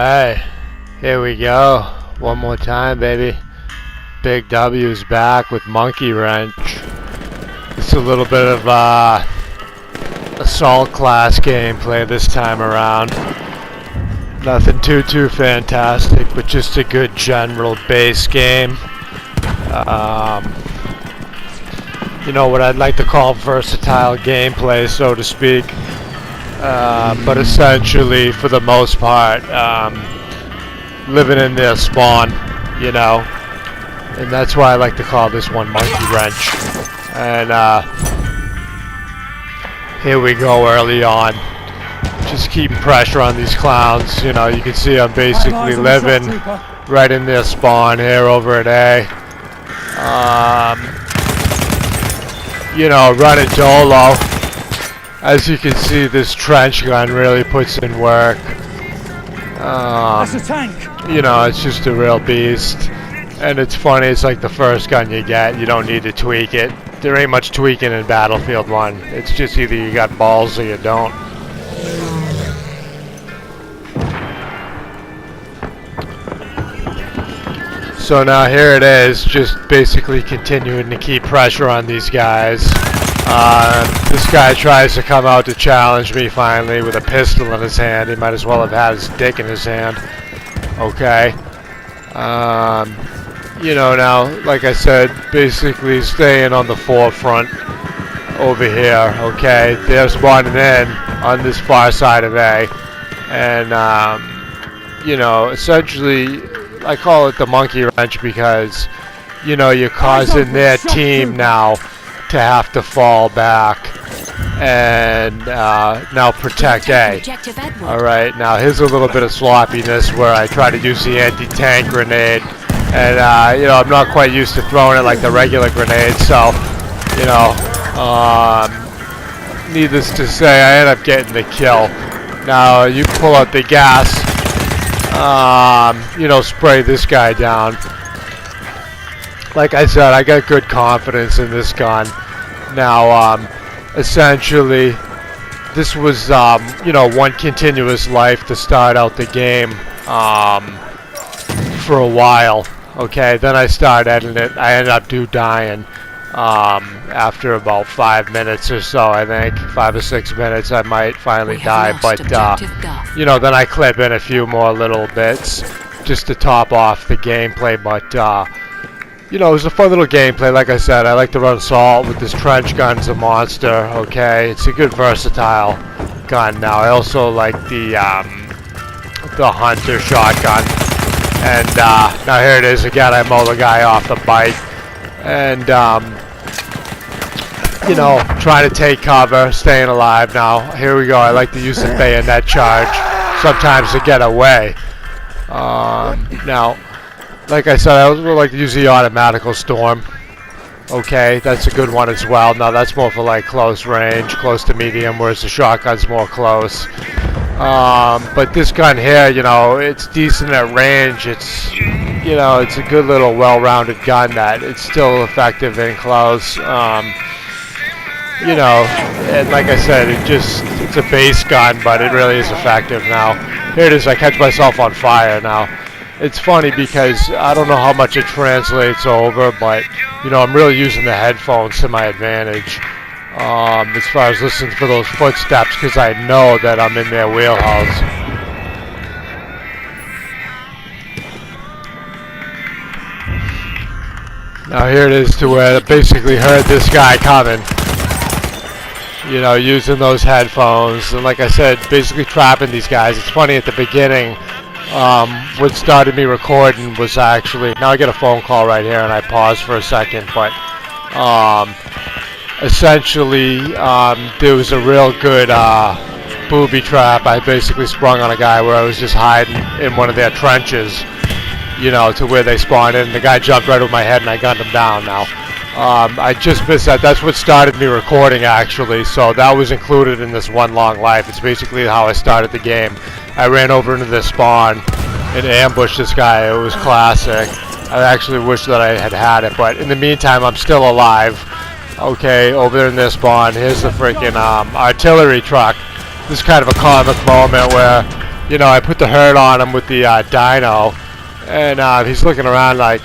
Alright, here we go. One more time, baby. Big W's back with Monkey Wrench. It's a little bit of assault class gameplay this time around. Nothing too fantastic, but just a good general base game. You know what I'd like to call versatile gameplay, so to speak. But essentially, for the most part, living in their spawn, you know, and that's why I like to call this one Monkey Wrench. And here we go early on, just keeping pressure on these clowns. You know, you can see I'm basically living right in their spawn here over at A. You know, running dolo. As you can see, this trench gun really puts in work. That's a tank. You know, it's just a real beast. And it's funny, it's like the first gun you get. You don't need to tweak it. There ain't much tweaking in Battlefield 1. It's just either you got balls or you don't. So now here it is, just basically continuing to keep pressure on these guys. This guy tries to come out to challenge me finally with a pistol in his hand. He might as well have had his dick in his hand. Okay. You know, now, like I said, basically staying on the forefront over here. Okay. They're spawning in on this far side of A. And, you know, essentially, I call it the Monkey Wrench because, you know, you're causing their team now to have to fall back and now protect A. Alright, now here's a little bit of sloppiness where I try to use the anti-tank grenade, and you know, I'm not quite used to throwing it like the regular grenade, so, you know, needless to say, I end up getting the kill. Now, you pull out the gas, you know, spray this guy down. Like I said, I got good confidence in this gun. Now, essentially, this was, you know, one continuous life to start out the game for a while. Okay, then I started editing it. I ended up dying after about 5 minutes or so, I think. 5 or 6 minutes, I might finally die. But, you know, then I clip in a few more little bits just to top off the gameplay. But, you know, it was a fun little gameplay. Like I said, I like to run assault with this trench gun. It's a monster, okay? It's a good versatile gun. Now, I also like the Hunter shotgun. And now here it is again. I mow the guy off the bike. And, you know, trying to take cover, staying alive. Now, here we go. I like to use the bayonet charge sometimes to get away. Now, like I said, I also like to use the automatical storm. Okay, that's a good one as well. Now that's more for like close range, close to medium, whereas the shotgun's more close. But this gun here, you know, it's decent at range. It's, you know, it's a good little well-rounded gun that it's still effective in close. You know, and like I said, it's a base gun, but it really is effective. Now, here it is. I catch myself on fire now. It's funny because I don't know how much it translates over, but, you know, I'm really using the headphones to my advantage as far as listening for those footsteps, because I know that I'm in their wheelhouse. Now here it is to where I basically heard this guy coming, you know, using those headphones, and like I said, basically trapping these guys. It's funny, at the beginning, what started me recording was actually, now I get a phone call right here and I pause for a second, but essentially there was a real good booby trap I basically sprung on a guy where I was just hiding in one of their trenches, you know, to where they spawned in. The guy jumped right over my head and I gunned him down. Now I just missed that. That's what started me recording actually, so that was included in this one long life. It's basically how I started the game. I ran over into this spawn and ambushed this guy. It was classic. I actually wish that I had had it, but in the meantime, I'm still alive. Okay, over there in this spawn, here's the freaking artillery truck. This is kind of a comic moment where you know, I put the hurt on him with the dyno, and he's looking around like.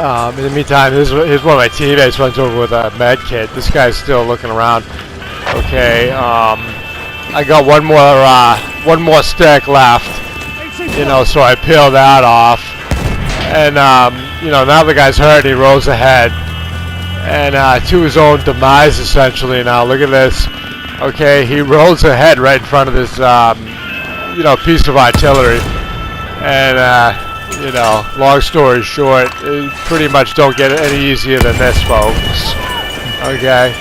In the meantime, here's one of my teammates runs over with a med kit. This guy's still looking around. Okay, I got one more stick left, you know, so I peel that off, and you know, now the guy's hurt. He rolls ahead, and to his own demise essentially. Now look at this. Okay, he rolls ahead right in front of this, you know, piece of artillery, and. You know, long story short, it pretty much don't get any easier than this, folks. Okay.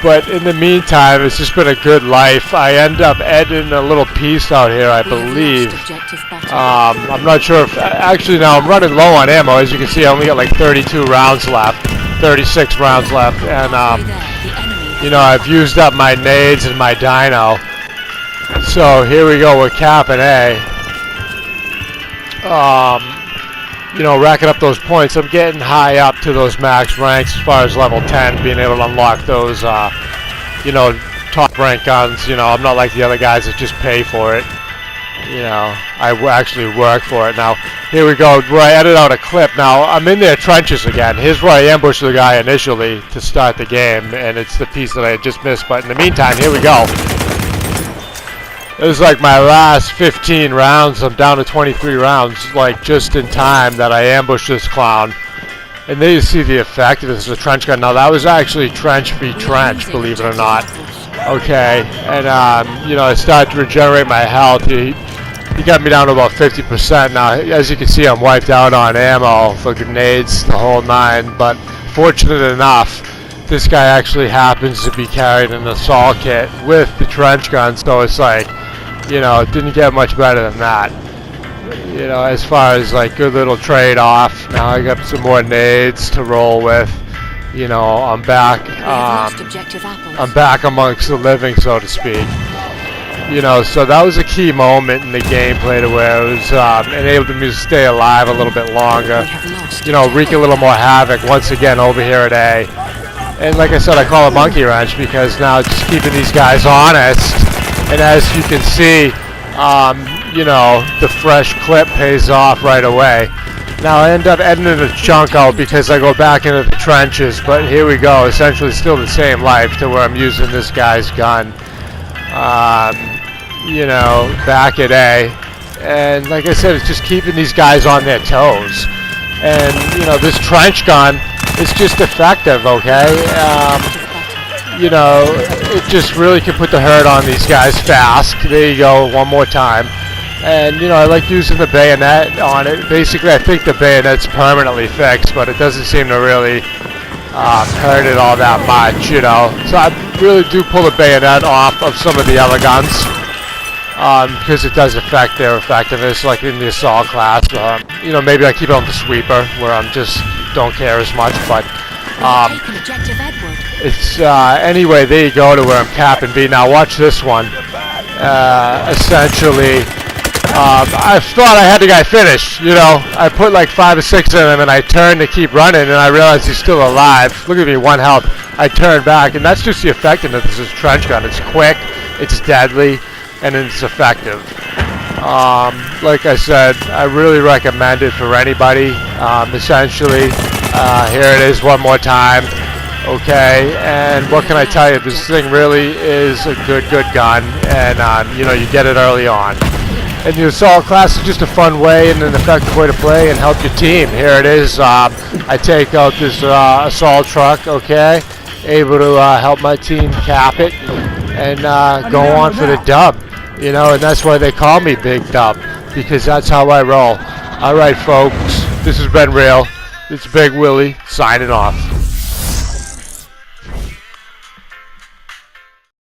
But in the meantime, it's just been a good life. I end up editing a little piece out here, I believe. I'm not sure if... Actually, now I'm running low on ammo. As you can see, I only got like 32 rounds left. 36 rounds left. And, you know, I've used up my nades and my dyno. So here we go, we're capping A. You know, racking up those points. I'm getting high up to those max ranks as far as level 10, being able to unlock those, you know, top rank guns. You know, I'm not like the other guys that just pay for it. You know, I actually work for it. Now, here we go, where I edit out a clip. Now, I'm in their trenches again. Here's where I ambushed the guy initially to start the game, and it's the piece that I had just missed. But in the meantime, here we go. It was like my last 15 rounds. I'm down to 23 rounds, like just in time that I ambushed this clown. And there you see the effect. This is a trench gun. Now that was actually trench v trench, believe it or not. Okay, and you know, I started to regenerate my health. He got me down to about 50%. Now, as you can see, I'm wiped out on ammo for grenades, the whole nine. But fortunate enough, this guy actually happens to be carrying an assault kit with the trench gun, so it's like, you know, it didn't get much better than that. You know, as far as like good little trade-off. Now I got some more nades to roll with. You know, I'm back. I'm back amongst the living, so to speak. You know, so that was a key moment in the gameplay to where it was enabled me to stay alive a little bit longer. You know, wreak a little more havoc once again over here at A. And like I said, I call it monkey wrench because now just keeping these guys honest. And as you can see, you know, the fresh clip pays off right away. Now I end up editing a chunk out because I go back into the trenches, but here we go, essentially still the same life to where I'm using this guy's gun. You know, back at A. And like I said, it's just keeping these guys on their toes. And, you know, this trench gun is just effective, okay? You know, it just really can put the hurt on these guys fast. There you go, one more time. And, you know, I like using the bayonet on it. Basically, I think the bayonet's permanently fixed, but it doesn't seem to really hurt it all that much, you know. So I really do pull the bayonet off of some of the other guns because it does affect their effectiveness, like in the assault class. You know, maybe I keep it on the sweeper where I'm just don't care as much, but it's anyway, there you go to where I'm capping B. Now watch this one. Essentially, I thought I had the guy finished, you know. I put like 5 or 6 in him and I turned to keep running and I realized he's still alive. Look at me, 1 health. I turned back and that's just the effectiveness of this trench gun. It's quick, it's deadly, and it's effective. Like I said, I really recommend it for anybody. Essentially, here it is one more time. Okay, and what can I tell you? This thing really is a good gun, and you know, you get it early on. And the assault class is just a fun way and an effective way to play and help your team. Here it is. I take out this assault truck, okay, able to help my team cap it and go on for the dub. You know, and that's why they call me Big Dub, because that's how I roll. All right, folks, this has been real. It's Big Willie signing off.